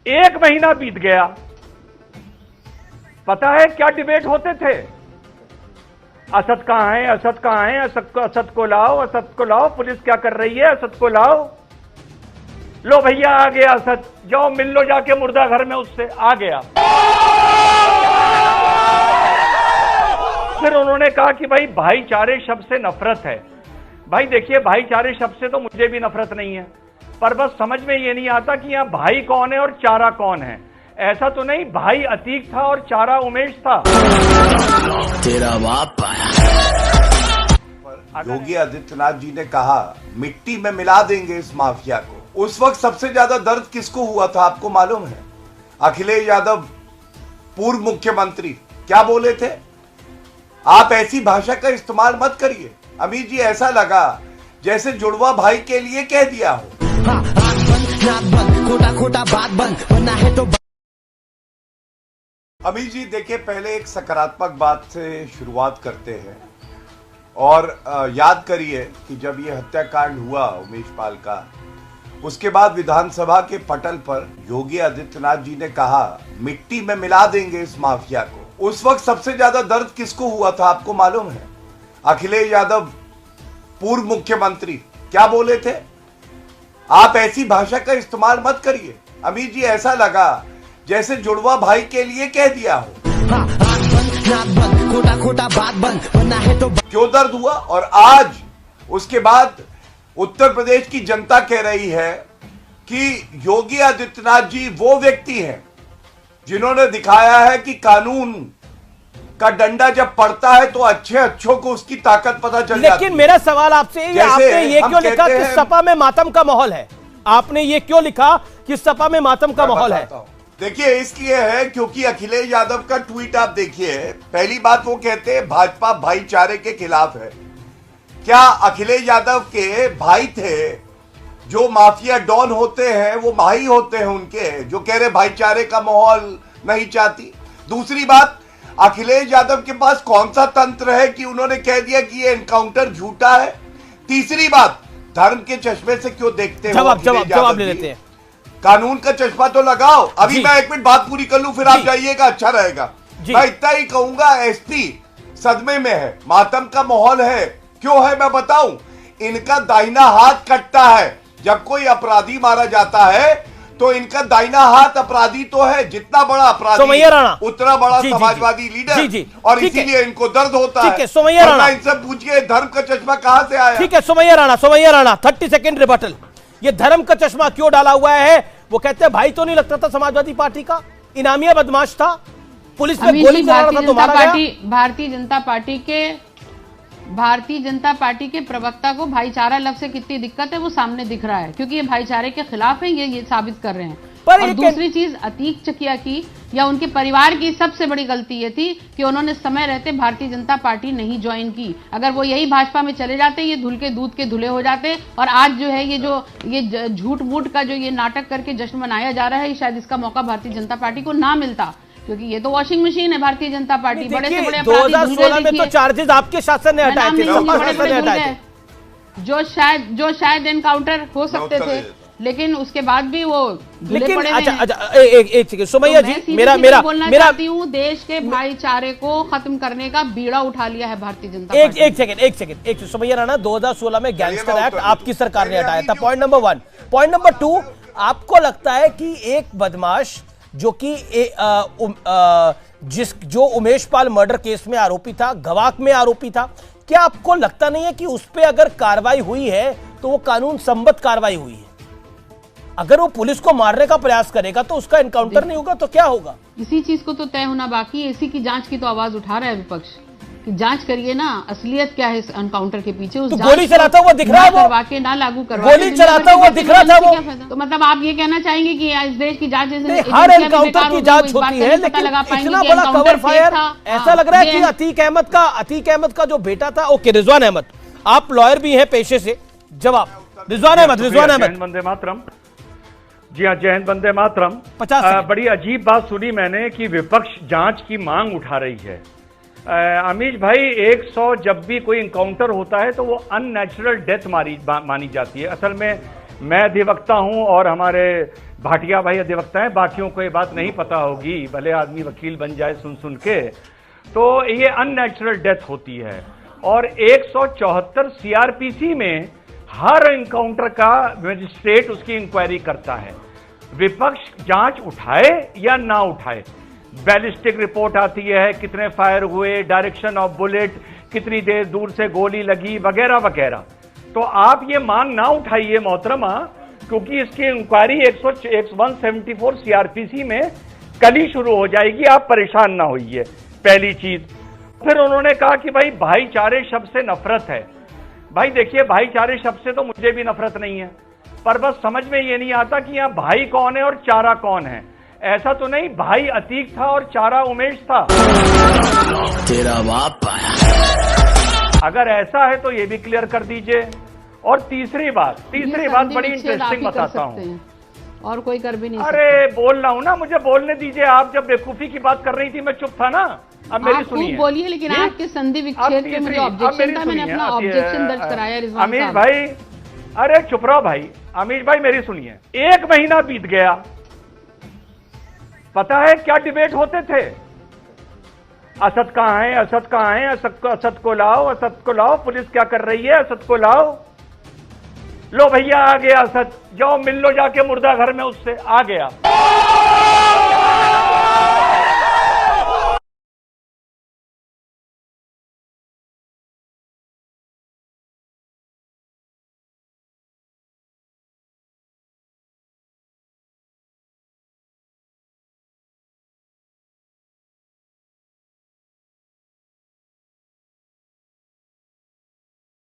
1 महीना बीत गया। पता है क्या डिबेट होते थे? असद कहां है, असद कहां है, असद को लाओ, असद को लाओ, पुलिस क्या कर रही है, असद को लाओ। लो भैया आ गया असद, जाओ मिल लो जाके मुर्दा घर में उससे। आ गया। फिर उन्होंने कहा कि भाई भाईचारे शब्द से नफरत है। भाई देखिए, भाईचारे शब्द से तो मुझे भी नफरत नहीं है, पर बस समझ में ये नहीं आता कि यहां भाई कौन है और चारा कौन है। ऐसा तो नहीं भाई अतीक था और चारा उमेश था। तेरा बाप योगी आदित्यनाथ जी ने कहा मिट्टी में मिला देंगे इस माफिया को। उस वक्त सबसे ज्यादा दर्द किसको हुआ था आपको मालूम है? अखिलेश यादव पूर्व मुख्यमंत्री क्या बोले थे? आप ऐसी भाषा का इस्तेमाल मत करिए। अमित जी, ऐसा लगा जैसे जुड़वा भाई के लिए कह दिया हो। खोटा खोटा बात बंद बनना है तो। अमित जी देखिए, पहले एक सकारात्मक बात से शुरुआत करते हैं और याद करिए कि जब ये हत्याकांड हुआ उमेश पाल का, उसके बाद विधानसभा के पटल पर योगी आदित्यनाथ जी ने कहा मिट्टी में मिला देंगे इस माफिया को। उस वक्त सबसे ज्यादा दर्द किसको हुआ था आपको मालूम है? अखिलेश यादव पूर्व मुख्यमंत्री क्या बोले थे? आप ऐसी भाषा का इस्तेमाल मत करिए। अमित जी, ऐसा लगा जैसे जुड़वा भाई के लिए कह दिया हो। खोटा खोटा बात बंद बनना है तो। क्यों दर्द हुआ? और आज उसके बाद उत्तर प्रदेश की जनता कह रही है कि योगी आदित्यनाथ जी वो व्यक्ति हैं जिन्होंने दिखाया है कि कानून का डंडा जब पड़ता है तो अच्छे अच्छों को उसकी ताकत पता चल जाती है। लेकिन मेरा सवाल आपसे, आपने ये क्यों लिखा कि सपा में मातम का माहौल है? आपने ये क्यों लिखा कि सपा में मातम का माहौल है? देखिए, इसलिए है क्योंकि अखिलेश यादव का ट्वीट आप देखिए। पहली बात वो कहते हैं भाजपा भाईचारे के खिलाफ है। क्या अखिलेश यादव के भाई थे? जो माफिया डॉन होते हैं वो भाई होते हैं उनके, जो कह रहे भाईचारे का माहौल नहीं चाहती। दूसरी बात, अखिलेश यादव के पास कौन सा तंत्र है कि उन्होंने कह दिया कि ये एनकाउंटर झूठा है? तीसरी बात, धर्म के चश्मे से क्यों देखते हो? जवाब ले लेते हैं। कानून का चश्मा तो लगाओ। अभी मैं 1 मिनट बात पूरी कर लूं, फिर आप जाइएगा, अच्छा रहेगा। मैं इतना ही कहूंगा, एसपी सदमे में है, मातम का माहौल है। क्यों है मैं बताऊं? इनका दाहिना हाथ कटता है। जब कोई अपराधी मारा जाता है तो इनका दाहिना हाथ अपराधी तो है, जितना बड़ा अपराधी उतना बड़ा समाजवादी लीडर, और इसीलिए इनको दर्द होता है। सोमैया राणा, इनसे पूछिए धर्म का चश्मा कहां से आया? ठीक है सोमैया राणा 30 सेकंड रिबटल। ये धर्म का चश्मा क्यों डाला हुआ है? वो कहते हैं भाई तो नहीं लगता था समाजवादी पार्टी का, इनामिया बदमाश था, पुलिस ने गोली चला रहा था तो मारा गया। भारतीय जनता पार्टी के प्रवक्ता को भाईचारा लफ्ज से कितनी दिक्कत है वो सामने दिख रहा है, क्योंकि ये भाईचारे के खिलाफ है, ये साबित कर रहे हैं। और दूसरी चीज, अतीक चकिया की या उनके परिवार की सबसे बड़ी गलती ये थी कि उन्होंने समय रहते भारतीय जनता पार्टी नहीं ज्वाइन की। अगर वो यही भाजपा में चले जाते, ये धुल के दूध के धुले हो जाते। और आज जो है ये झूठ मूठ का जो ये नाटक करके जश्न मनाया जा रहा है, शायद इसका मौका भारतीय जनता पार्टी को ना मिलता, क्योंकि ये तो वॉशिंग मशीन है भारतीय जनता पार्टी। बड़े से बड़े 2016 में तो चार्जेस आपके शासन ने हटाए थे, जो शायद एनकाउंटर हो सकते थे, लेकिन उसके बाद भी वो धुले पड़े हैं। अच्छा, एक सेकंड सोमैया जी, मेरा चाहती हूँ, देश के भाईचारे को खत्म करने का बीड़ा उठा लिया है भारतीय जनता पार्टी। एक सेकंड सोमैया राणा, 2016 में गैंगस्टर एक्ट आपकी सरकार ने हटाया था, पॉइंट नंबर 1। पॉइंट नंबर 2, आपको लगता है कि एक बदमाश जो कि जो उमेश पाल मर्डर केस में आरोपी था, गवाह में आरोपी था, क्या आपको लगता नहीं है कि उस पर अगर कार्रवाई हुई है तो वो कानून सम्मत कार्रवाई हुई है? अगर वो पुलिस को मारने का प्रयास करेगा तो उसका एनकाउंटर नहीं होगा तो क्या होगा? इसी चीज को तो तय होना बाकी है। इसी की जांच की तो आवाज उठा रहा है विपक्ष कि जांच करिए ना, असलियत क्या है इस एनकाउंटर के पीछे। उस गोली चलाता हुआ दिख रहा है, करवा के ना लागू करवा, गोली चलाता हुआ दिख रहा था वो। तो मतलब आप ये कहना चाहेंगे कि इस देश की जांच हर एनकाउंटर की जांच होती है, लेकिन इतना बड़ा कवर फायर ऐसा लग रहा है कि अतीक अहमद का जो बेटा था। ओके, रिजवान अहमद, आप लॉयर भी हैं पेशे से, जवाब। रिजवान अहमद वंदे मातरम। जी हाँ, जय हिंद, वंदे मातरम। बड़ी अजीब बात सुनी मैंने कि विपक्ष जांच की मांग उठा रही है। अमीश भाई, 100 जब भी कोई इनकाउंटर होता है तो वो अननेचुरल डेथ मानी जाती है। असल में मैं अधिवक्ता हूं और हमारे भाटिया भाई अधिवक्ता है, बाकियों को ये बात नहीं पता होगी, भले आदमी वकील बन जाए सुन सुन के। तो ये अननेचुरल डेथ होती है और 174 सीआरपीसी में हर एनकाउंटर का मजिस्ट्रेट उसकी इंक्वायरी करता है। विपक्ष जांच उठाए या ना उठाए, बैलिस्टिक रिपोर्ट आती है, कितने फायर हुए, डायरेक्शन ऑफ बुलेट, कितनी देर दूर से गोली लगी, वगैरह वगैरह। तो आप ये मांग ना उठाइए मोहतरमा, क्योंकि इसकी इंक्वायरी 174 सीआरपीसी में कल ही शुरू हो जाएगी, आप परेशान ना होइए, पहली चीज। फिर उन्होंने कहा कि भाई भाईचारे शब्द से नफरत है। भाई देखिए, भाईचारे शब्द से तो मुझे भी नफरत नहीं है, पर बस समझ में ये नहीं आता कि यहां भाई कौन है और चारा कौन है। ऐसा तो नहीं भाई अतीक था और चारा उमेश था। तेरा बाप। अगर ऐसा है तो ये भी क्लियर कर दीजिए। और तीसरी बात बड़ी इंटरेस्टिंग बताता हूं, और कोई कर भी नहीं। अरे बोल रहा हूं ना, मुझे बोलने दीजिए। आप जब बेवकूफी की बात कर रही थी मैं चुप था ना, अब मेरी सुनिए। बोलिए, लेकिन आपके संधि विच्छेद पे मुझे ऑब्जेक्शन था, मैंने अपना ऑब्जेक्शन दर्ज कराया। रिजवान अमीश भाई, अरे चुप रहो भाई। अमीश भाई मेरी सुनिए, 1 महीना बीत गया, पता है क्या डिबेट होते थे? असद कहां है, असद कहां है, असद को लाओ, असद को लाओ, पुलिस क्या कर रही है, असद को लाओ। लो भैया आ गया असद, जाओ मिल लो जाके मुर्दा घर में उससे, आ गया।